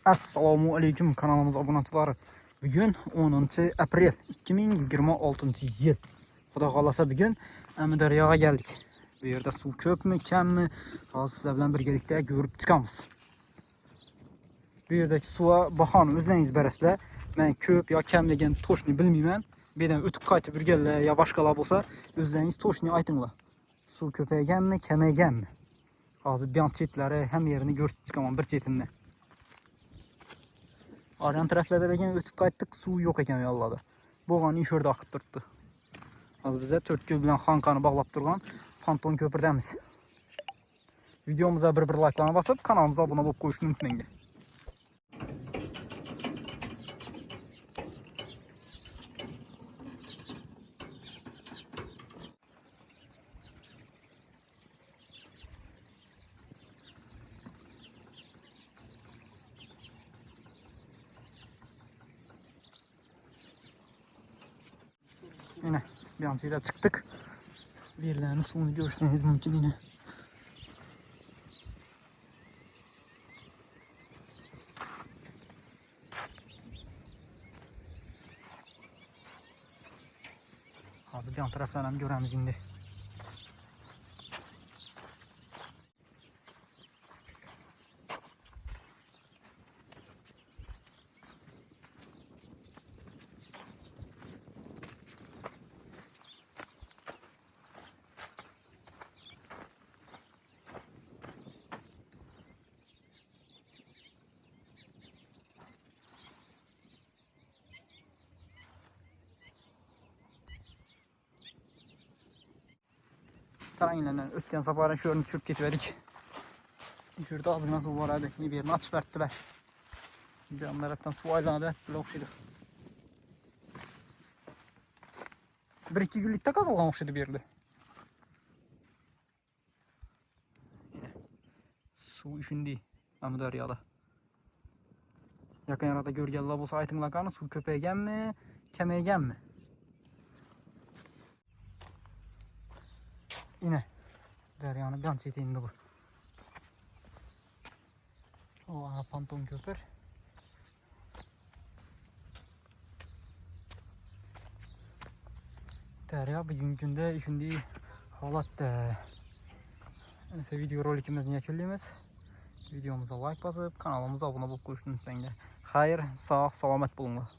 Assalomu alaykum kanalimiz obunachilari. Bugun 10-aprel 2026-yil. Xudo xolasa bugun Amudaryoga keldik. Bu yerda suv ko'pmi, kammi? Hozir sizlar bilan birgalikda ko'rib chiqamiz. Bu yerdagi suv bahoni o'zlaringiz berasizlar. Men ko'p yo kam degan to'shni bilmayman. Bu yerdan o'tib qaytib yurganlar yo boshqalar bo'lsa, o'zlaringiz to'shni aytinglar. Suv ko'payganmi, kamayganmi? Hozir biyon chetlari ham yerini ko'rib chiqaman bir chetini. Aryan taraflarda degan o'tib qaytdik, suv yo'q ekan yo'llarda. Bo'g'onni sho'rda oqib turibdi. Hozir biz 4 ko'l bilan xonqani bog'lab turgan ponton ko'pirdamiz. Videomizga bir like'larni bosib, kanalimizga obuna bo'lib qo'yishni unutmang. Yine bir ansıyla çıktık. Birilerinin suyunu görürseniz mümkün yine. Hazır bir an taraflardan göremiz indi. Tarayınlarından ötken saparın şöyle çürüp getiverdik. Şurada azgına su var hadi. Bir yerini açıp verttiler. Bir an taraftan su aylanı böyle okşaydı. Bir iki günlükte kazılgan okşaydı bir yerde. Yine su üşündü Amudarya'da. Yakın arada görgələr bolsa aytınlar qanı su köpəyənmi, kəməyənmi? Yine deryanın bir çeteyinde bu. O ponton köpür. Derya bugün günde şimdi halatta. Neyse video rolikimizni yakunlaymiz. Videomuza like basıp kanalımıza abone olup qo'yishni unutmanglar. Xayr, sog' salomat bo'linglar.